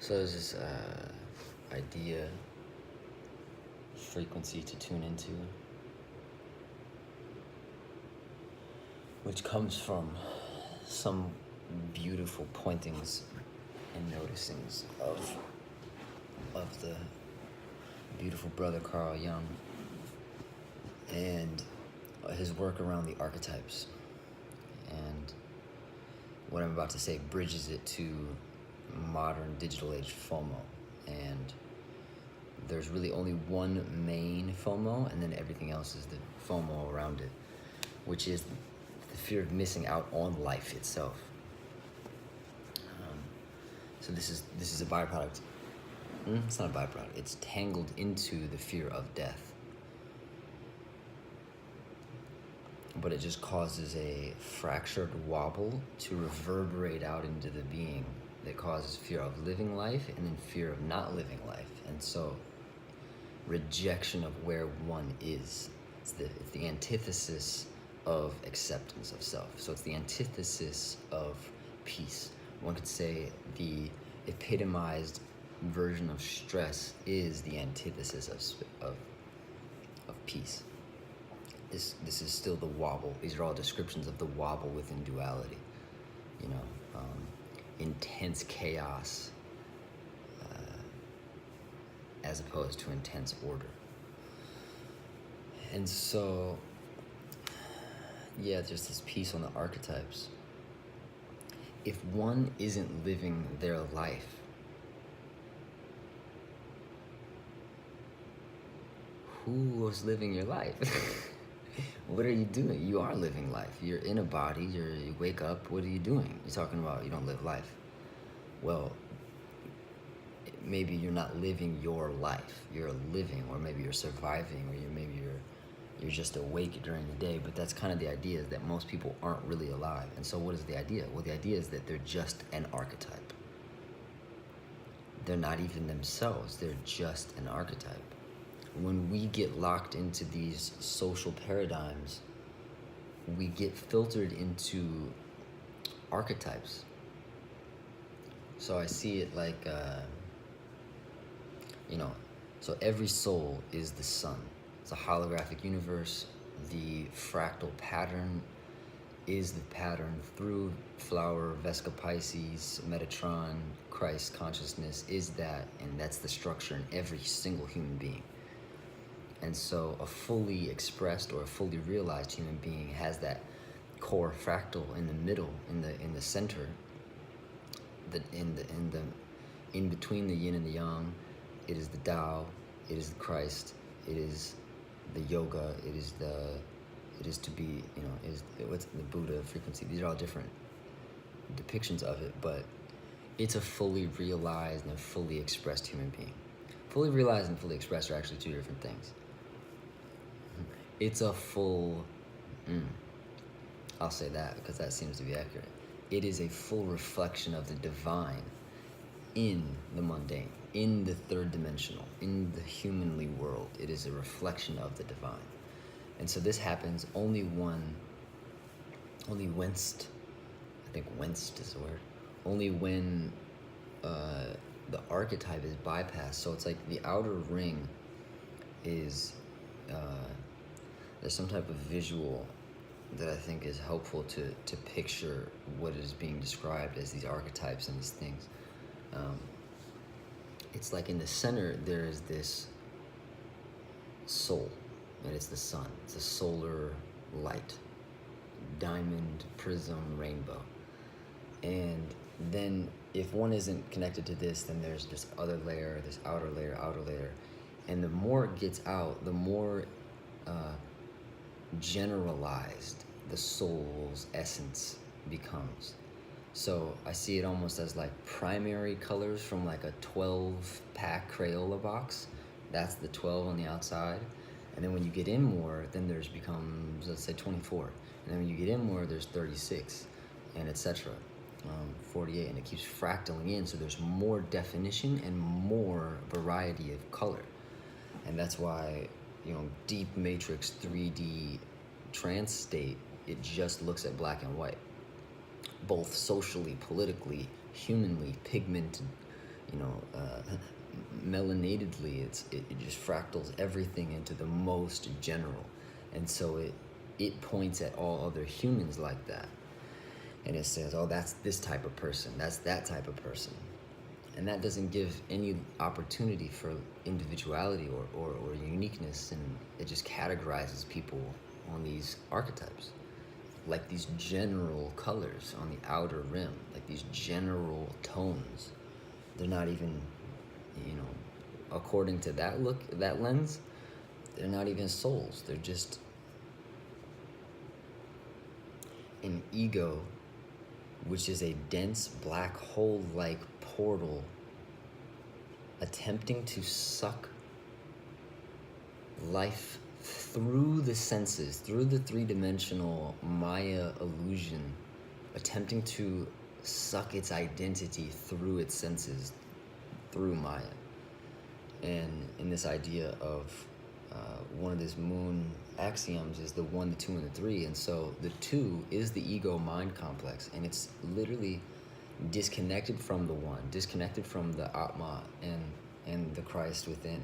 So there's this idea, frequency to tune into, which comes from some beautiful pointings and noticings of the beautiful brother Carl Jung and his work around the archetypes. And what I'm about to say bridges it to modern digital age FOMO. And there's really only one main FOMO, and then everything else is the FOMO around it, which is the fear of missing out on life itself. So this is a byproduct. It's not a byproduct. It's tangled into the fear of death. But it just causes a fractured wobble to reverberate out into the being that causes fear of living life and then fear of not living life. And so rejection of where one is. It's the antithesis of acceptance of self. So it's the antithesis of peace. One could say the epitomized version of stress is the antithesis of peace. This is still the wobble. These are all descriptions of the wobble within duality. Intense chaos as opposed to intense order. And so, there's this piece on the archetypes. If one isn't living their life, who was living your life? What are you doing? You are living life. You're in a body, you wake up, what are you doing? You're talking about you don't live life. Well, maybe you're not living your life. You're living, or maybe you're surviving, or you're just awake during the day, but that's kind of the idea, is that most people aren't really alive. And so what is the idea? Well, the idea is that they're just an archetype. They're not even themselves, they're just an archetype. When we get locked into these social paradigms, we get filtered into archetypes. So I see it like, so every soul is the sun. It's a holographic universe. The fractal pattern is the pattern through flower, Vesca Pisces, Metatron, Christ consciousness is that, and that's the structure in every single human being. And so a fully expressed or a fully realized human being has that core fractal in the middle, in the center, in between the yin and the yang. It is the Tao, it is the Christ, it is the yoga, it is to be, what's the Buddha frequency. These are all different depictions of it, but it's a fully realized and a fully expressed human being. Fully realized and fully expressed are actually two different things. It's a full, I'll say that because that seems to be accurate. It is a full reflection of the divine in the mundane, in the third dimensional, in the humanly world. It is a reflection of the divine. And so this happens only whence is the word, only when the archetype is bypassed. So it's like the outer ring is, there's some type of visual that I think is helpful to picture what is being described as these archetypes and these things. It's like in the center there is this soul, and it's the sun. It's a solar light, diamond, prism, rainbow. And then if one isn't connected to this, then there's this other layer, this outer layer. And the more it gets out, the more generalized the soul's essence becomes. So I see it almost as like primary colors from like a 12-pack Crayola box. That's the 12 on the outside. And then when you get in more, then there's becomes, let's say 24. And then when you get in more, there's 36, and etc. 48, and it keeps fractaling in. So there's more definition and more variety of color. And that's why, deep matrix 3D trance state, it just looks at black and white, both socially, politically, humanly, pigmented, melanatedly, it just fractals everything into the most general, and so it points at all other humans like that, and it says, oh, that's this type of person, that's that type of person, and that doesn't give any opportunity for individuality or uniqueness, and it just categorizes people on these archetypes, like these general colors on the outer rim, like these general tones. They're not even, according to that lens, they're not even souls. They're just an ego, which is a dense black hole-like portal attempting to suck life through the senses, through the three-dimensional Maya illusion, attempting to suck its identity through its senses, through Maya. And in this idea of one of this moon axioms is the 1, the 2, and the 3, and so the 2 is the ego mind complex, and it's literally disconnected from the 1, disconnected from the Atma and the Christ within.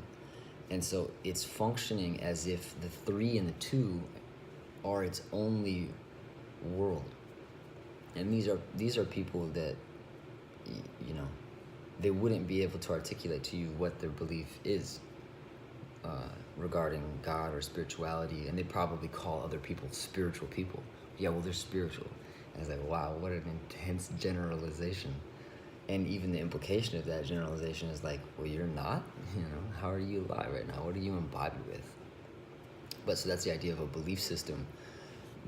And so it's functioning as if the 3 and the 2 are its only world. And these are people that, they wouldn't be able to articulate to you what their belief is regarding God or spirituality, and they probably call other people spiritual people. Yeah, well, they're spiritual. And it's like, wow, what an intense generalization. And even the implication of that generalization is like, well, you're not? How are you alive right now? What are you embodied with? But so that's the idea of a belief system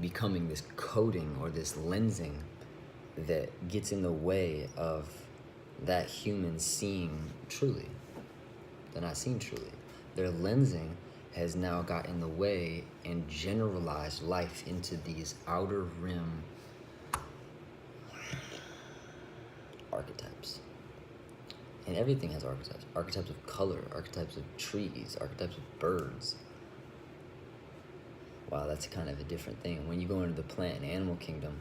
becoming this coding or this lensing that gets in the way of that human seeing truly. They're not seeing truly. Their lensing has now got in the way and generalized life into these outer rim archetypes. And everything has archetypes. Archetypes of color, archetypes of trees, archetypes of birds. Wow, that's kind of a different thing. When you go into the plant and animal kingdom,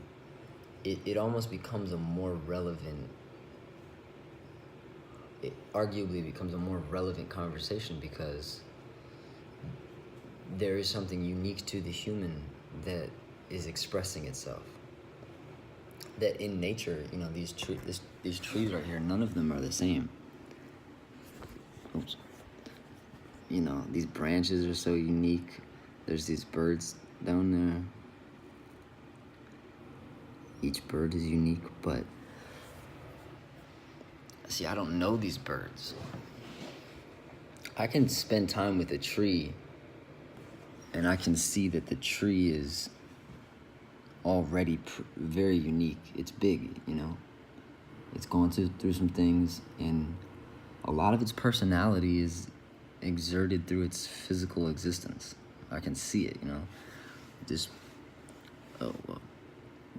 it almost becomes a more relevant, it arguably becomes a more relevant conversation, because there is something unique to the human that is expressing itself. That in nature, these trees right here, none of them are the same. Oops. These branches are so unique. There's these birds down there. Each bird is unique, but see, I don't know these birds. I can spend time with a tree and I can see that the tree is already very unique. It's big, It's going through some things, and a lot of its personality is exerted through its physical existence. I can see it,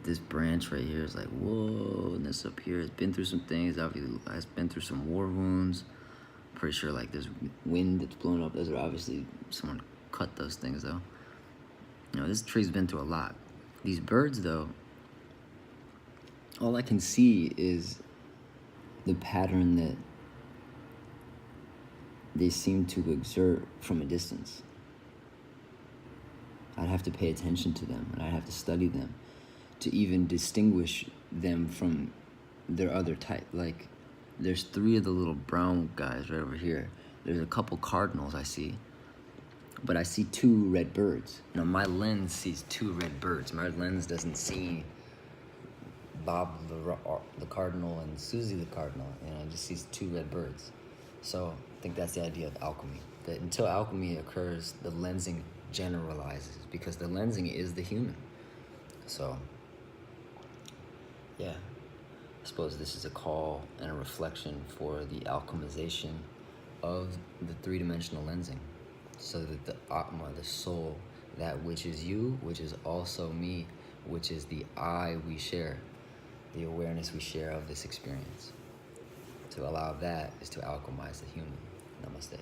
This branch right here is like, whoa, and this up here has been through some things. Obviously, has been through some war wounds. Pretty sure, like, there's wind that's blown up. Those are obviously, someone cut those things, though. This tree's been through a lot. These birds, though, all I can see is the pattern that they seem to exert from a distance. I'd have to pay attention to them, and I'd have to study them to even distinguish them from their other type. Like, there's 3 of the little brown guys right over here. There's a couple cardinals I see, but I see 2 red birds. My lens sees 2 red birds. My lens doesn't see Bob the cardinal and Susie the cardinal. It just sees 2 red birds. So I think that's the idea of alchemy. That until alchemy occurs, the lensing generalizes, because the lensing is the human. So, yeah. I suppose this is a call and a reflection for the alchemization of the 3-dimensional lensing, so that the Atma, the soul, that which is you, which is also me, which is the I we share, the awareness we share of this experience. To allow that is to alchemize the human. Namaste.